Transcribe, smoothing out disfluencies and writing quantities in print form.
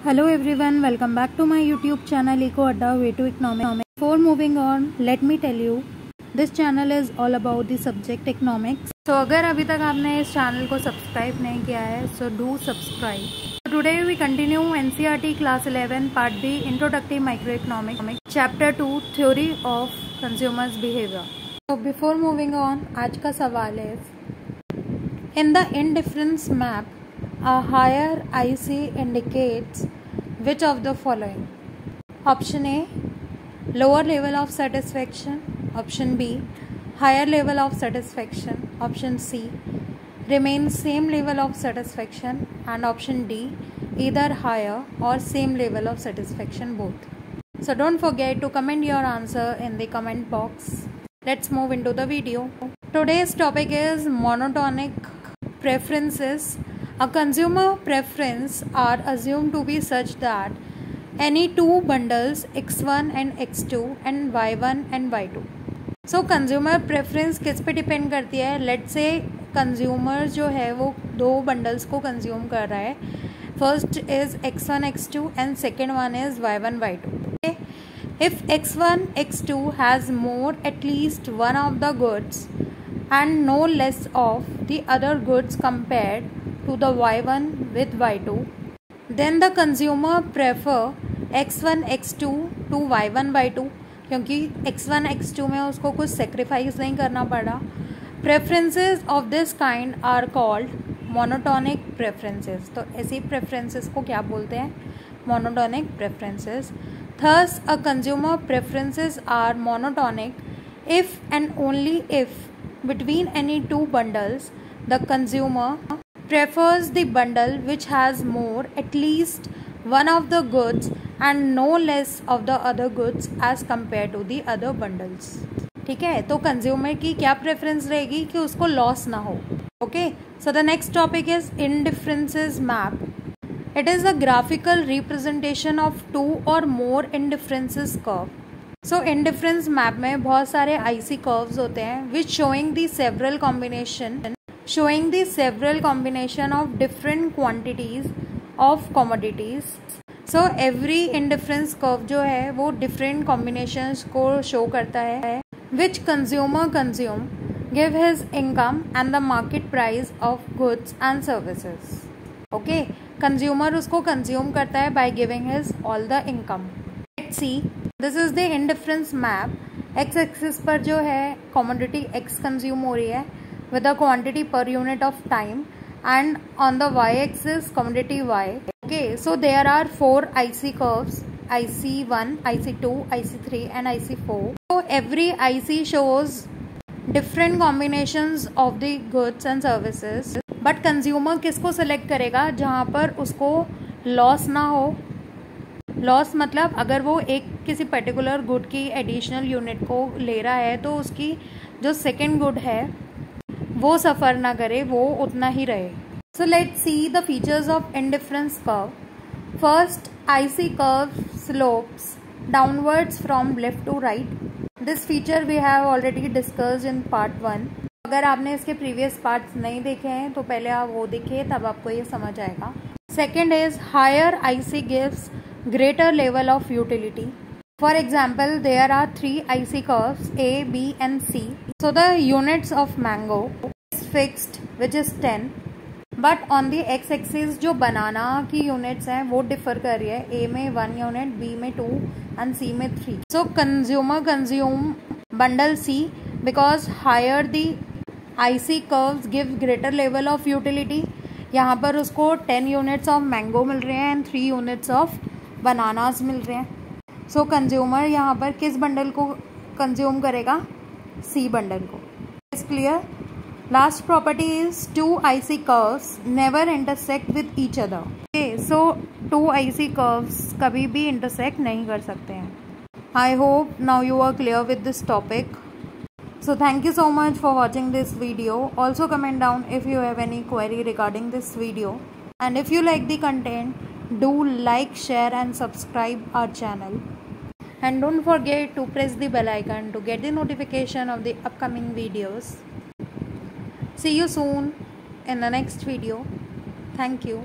Hello everyone, welcome back to my YouTube channel Eco Adda Way to Economics. Before moving on, let me tell you, this channel is all about the subject economics. So अगर अभी तक आपने इस channel को subscribe नहीं किया है, so do subscribe. So today we continue NCERT Class 11 Part B Introductory Microeconomics Chapter 2 Theory of Consumers Behavior. So before moving on, आज का सवाल है, in the indifference map, a higher IC indicates which of the following? Option A, lower level of satisfaction. Option B, higher level of satisfaction. Option C, remain same level of satisfaction. And option D, either higher or same level of satisfaction both. So don't forget to comment your answer in the comment box. Let's move into the video. Today's topic is monotonic preferences. A consumer preference are assumed to be such that any two bundles X1 and X2 and Y1 and Y2. So consumer preference किस पे depend करती है? Let's say consumer जो है वो दो bundles को consume कर रहा है. First is X1 X2 and second one is Y1 Y2. Okay? If X1 X2 has more at least one of the goods and no less of the other goods compared to the Y1 with Y2, then the consumer prefer X1 X2 to Y1 Y2 क्योंकि X1 X2 में उसको कुछ sacrifice नहीं करना पड़ा. Preferences of this kind are called monotonic preferences. तो ऐसी preferences को क्या बोलते हैं? Monotonic preferences. Thus, a consumer preferences are monotonic if and only if between any two bundles the consumer prefers the bundle which has more at least one of the goods and no less of the other goods as compared to the other bundles. ठीक है, तो consumer की क्या preference रहेगी कि उसको loss ना हो. Okay, so the next topic is indifferences map. It is a graphical representation of two or more indifferences curve. So indifference map में बहुत सारे आईसी कर्व्स होते हैं which showing the several combination of different quantities of commodities. So every indifference curve जो है वो different combinations को show करता है which consumer consume, give his income and the market price of goods and services. Okay, consumer उसको consume करता है by giving his all the income. Let's see, this is the indifference map. X axis पर जो है commodity X consume हो रही है with the quantity per unit of time, and on the y-axis commodity Y. Okay, so there are four IC curves, IC1, IC2, IC3 and IC4. So every IC shows different combinations of the goods and services, but consumer किसको select करेगा जहाँ पर उसको loss ना हो. Loss मतलब अगर वो एक किसी पर्टिकुलर गुड की एडिशनल यूनिट को ले रहा है तो उसकी जो सेकेंड गुड है वो सफ़र ना करे, वो उतना ही रहे. So let's see the features of indifference curve. First, IC curve slopes downwards from left to right. This feature we have already discussed in part 1. अगर आपने इसके प्रीवियस पार्ट्स नहीं देखे हैं तो पहले आप वो देखिए, तब आपको ये समझ आएगा. Second is higher IC gives greater level of utility. For example, there are three IC curves A, B and C. So the units of mango is fixed which is 10, but on the x axis जो banana की units हैं वो differ कर रही है. A में 1 unit, B में 2 and C में 3. So consumer consume bundle C because higher the IC curves give greater level of utility. यहाँ पर उसको 10 units of mango मिल रहे हैं and 3 units of बनानास मिल रहे हैं. सो कंज्यूमर यहाँ पर किस बंडल को कंज्यूम करेगा? सी बंडल को. Is clear? Last property is two IC curves never intersect with each other. Okay, so two IC curves कभी भी इंटरसेक्ट नहीं कर सकते हैं. I hope now you are clear with this topic. So thank you so much for watching this video. Also comment down if you have any query regarding this video. And if you like the content, do like, share and subscribe our channel. And don't forget to press the bell icon to get the notification of the upcoming videos. See you soon in the next video. Thank you.